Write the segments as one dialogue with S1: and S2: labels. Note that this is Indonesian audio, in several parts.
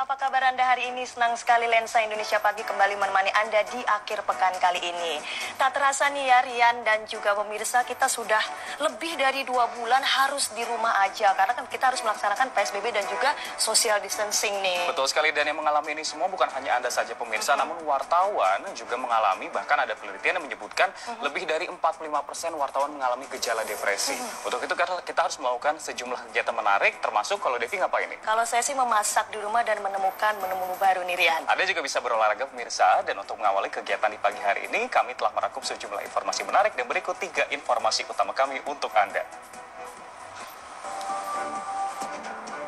S1: Apa kabar Anda hari ini? Senang sekali Lensa Indonesia Pagi kembali menemani Anda di akhir pekan kali ini. Tak terasa nih ya Rian dan juga pemirsa, kita sudah lebih dari 2 bulan harus di rumah aja. Karena kan kita harus melaksanakan PSBB dan juga social distancing nih.
S2: Betul sekali, dan yang mengalami ini semua bukan hanya Anda saja pemirsa, namun wartawan juga mengalami, bahkan ada penelitian yang menyebutkan lebih dari 45% wartawan mengalami gejala depresi. Untuk itu kita harus melakukan sejumlah kegiatan menarik, termasuk kalau Devi ngapain nih?
S1: Kalau saya sih memasak di rumah dan menemukan menu-menu baru nih Rian.
S2: Anda juga bisa berolahraga pemirsa, dan untuk mengawali kegiatan di pagi hari ini, kami telah merangkum sejumlah informasi menarik dan berikut 3 informasi utama kami untuk Anda.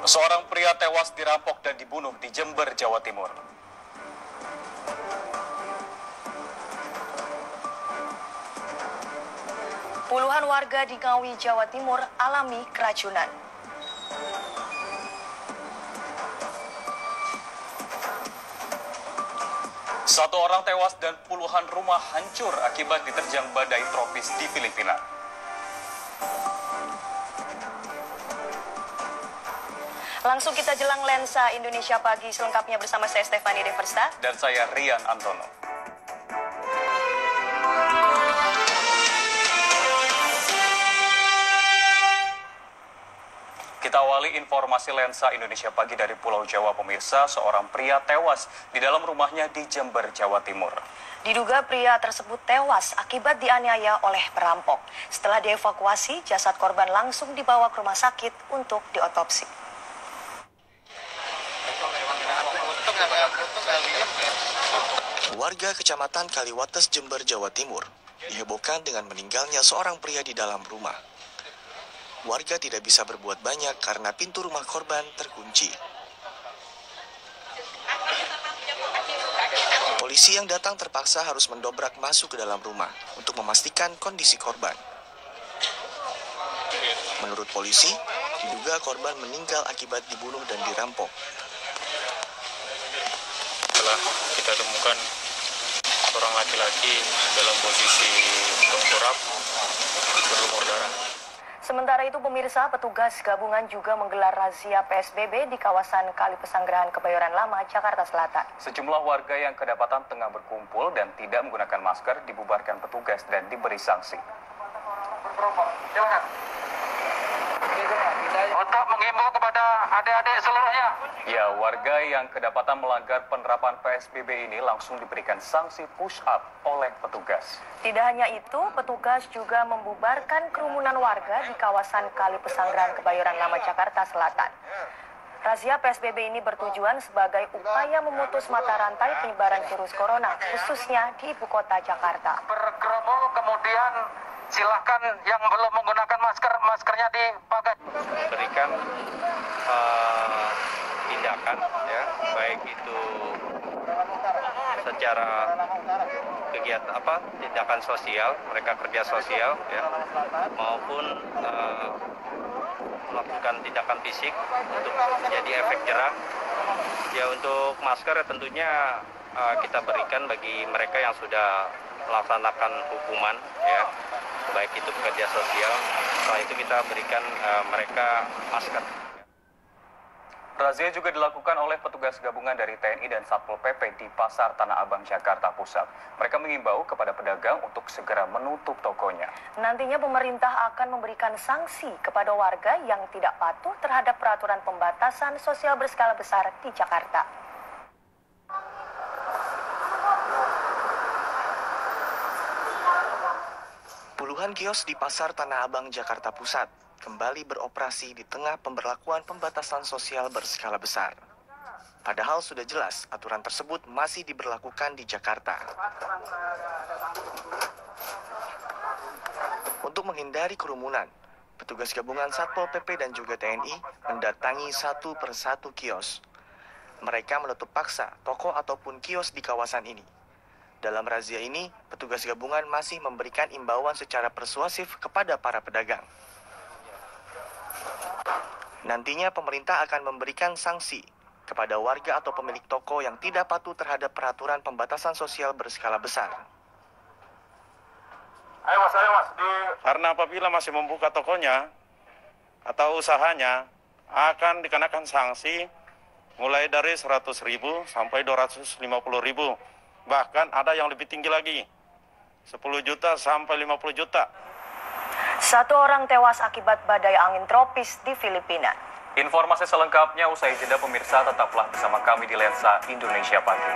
S2: Seorang pria tewas dirampok dan dibunuh di Jember, Jawa Timur.
S1: Puluhan warga di Ngawi, Jawa Timur alami keracunan.
S2: Satu orang tewas dan puluhan rumah hancur akibat diterjang badai tropis di Filipina.
S1: Langsung kita jelang Lensa Indonesia Pagi selengkapnya bersama saya Stefani Deversta.
S2: Dan saya Rian Antono. Kita awali informasi Lensa Indonesia Pagi dari Pulau Jawa pemirsa. Seorang pria tewas di dalam rumahnya di Jember, Jawa Timur.
S1: Diduga pria tersebut tewas akibat dianiaya oleh perampok. Setelah dievakuasi, jasad korban langsung dibawa ke rumah sakit untuk diotopsi.
S3: Warga Kecamatan Kaliwates, Jember, Jawa Timur dihebohkan dengan meninggalnya seorang pria di dalam rumah. Warga tidak bisa berbuat banyak karena pintu rumah korban terkunci. Polisi yang datang terpaksa harus mendobrak masuk ke dalam rumah untuk memastikan kondisi korban. Menurut polisi, diduga korban meninggal akibat dibunuh dan dirampok.
S4: Setelah kita temukan seorang laki-laki dalam posisi tengkurap berlumur darah.
S1: Sementara itu pemirsa, petugas gabungan juga menggelar razia PSBB di kawasan Kali Pesanggerahan Kebayoran Lama, Jakarta Selatan.
S2: Sejumlah warga yang kedapatan tengah berkumpul dan tidak menggunakan masker dibubarkan petugas dan diberi sanksi.
S5: Untuk menghimbau kepada adik-adik seluruhnya.
S2: Ya, warga yang kedapatan melanggar penerapan PSBB ini langsung diberikan sanksi push up oleh petugas.
S1: Tidak hanya itu, petugas juga membubarkan kerumunan warga di kawasan Kali Pesanggerahan Kebayoran Lama, Jakarta Selatan. Razia PSBB ini bertujuan sebagai upaya memutus mata rantai penyebaran virus corona, khususnya di ibu kota Jakarta.
S5: Bergerombol, kemudian silakan yang belum menggunakan masker, maskernya dipakai.
S4: Berikan tindakan, ya, baik itu secara kegiatan tindakan sosial, mereka kerja sosial, ya, maupun melakukan tindakan fisik untuk menjadi efek jerah. Ya, untuk masker tentunya kita berikan bagi mereka yang sudah melaksanakan hukuman, ya, baik itu pekerja sosial. Setelah itu kita berikan mereka masker.
S2: Razia juga dilakukan oleh petugas gabungan dari TNI dan Satpol PP di Pasar Tanah Abang, Jakarta Pusat. Mereka mengimbau kepada pedagang untuk segera menutup tokonya.
S1: Nantinya pemerintah akan memberikan sanksi kepada warga yang tidak patuh terhadap peraturan pembatasan sosial berskala besar di Jakarta.
S3: Puluhan kios di Pasar Tanah Abang, Jakarta Pusat kembali beroperasi di tengah pemberlakuan pembatasan sosial berskala besar. Padahal sudah jelas aturan tersebut masih diberlakukan di Jakarta. Untuk menghindari kerumunan, petugas gabungan Satpol PP dan juga TNI mendatangi satu persatu kios. Mereka menutup paksa toko ataupun kios di kawasan ini. Dalam razia ini, petugas gabungan masih memberikan imbauan secara persuasif kepada para pedagang. Nantinya pemerintah akan memberikan sanksi kepada warga atau pemilik toko yang tidak patuh terhadap peraturan pembatasan sosial berskala besar.
S5: Ayo mas.
S4: Karena apabila masih membuka tokonya atau usahanya, akan dikenakan sanksi
S6: mulai dari 100.000 sampai 250.000. Bahkan ada yang lebih tinggi lagi, 10 juta sampai 50 juta.
S1: Satu orang tewas akibat badai angin tropis di Filipina.
S2: Informasi selengkapnya usai jeda pemirsa, tetaplah bersama kami di Lensa Indonesia Pagi.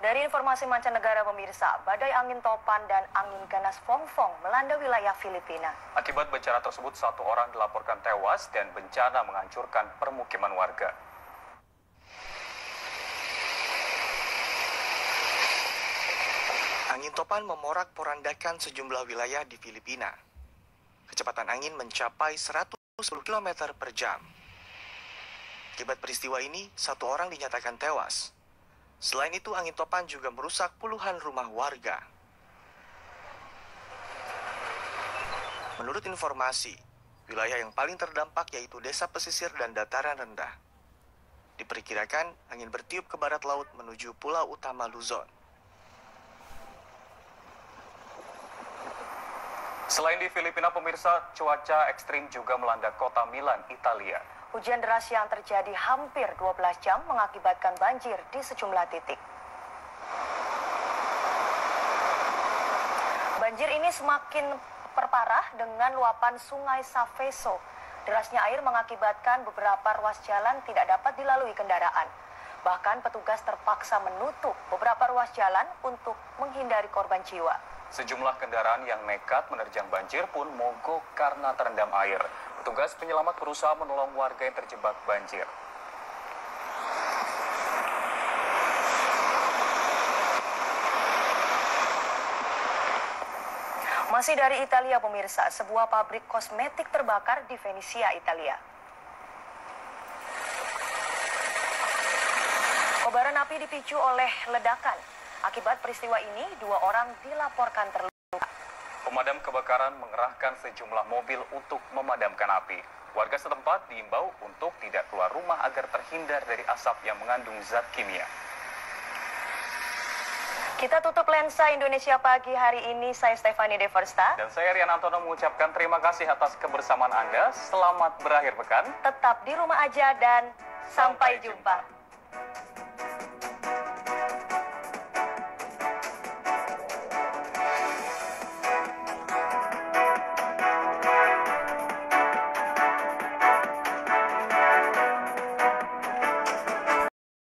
S1: Dari informasi mancanegara pemirsa, badai angin topan dan angin ganas Fongfong melanda wilayah Filipina.
S2: Akibat bencana tersebut, satu orang dilaporkan tewas dan bencana menghancurkan permukiman warga.
S3: Angin topan memorak-porandakan sejumlah wilayah di Filipina. Kecepatan angin mencapai 110 km per jam. Akibat peristiwa ini, satu orang dinyatakan tewas. Selain itu, angin topan juga merusak puluhan rumah warga. Menurut informasi, wilayah yang paling terdampak yaitu desa pesisir dan dataran rendah. Diperkirakan angin bertiup ke barat laut menuju pulau utama Luzon.
S2: Selain di Filipina, pemirsa, cuaca ekstrim juga melanda kota Milan, Italia.
S1: Hujan deras yang terjadi hampir 12 jam mengakibatkan banjir di sejumlah titik. Banjir ini semakin perparah dengan luapan sungai Saveso. Derasnya air mengakibatkan beberapa ruas jalan tidak dapat dilalui kendaraan. Bahkan petugas terpaksa menutup beberapa ruas jalan untuk menghindari korban jiwa.
S2: Sejumlah kendaraan yang nekat menerjang banjir pun mogok karena terendam air. Petugas penyelamat berusaha menolong warga yang terjebak banjir.
S1: Masih dari Italia pemirsa, sebuah pabrik kosmetik terbakar di Venesia, Italia. Kobaran api dipicu oleh ledakan. Akibat peristiwa ini, 2 orang dilaporkan terluka.
S2: Pemadam kebakaran mengerahkan sejumlah mobil untuk memadamkan api. Warga setempat diimbau untuk tidak keluar rumah agar terhindar dari asap yang mengandung zat kimia.
S1: Kita tutup Lensa Indonesia Pagi hari ini. Saya Stefani Deversta.
S2: Dan saya Rian Antono mengucapkan terima kasih atas kebersamaan Anda. Selamat berakhir pekan.
S1: Tetap di rumah aja dan sampai jumpa.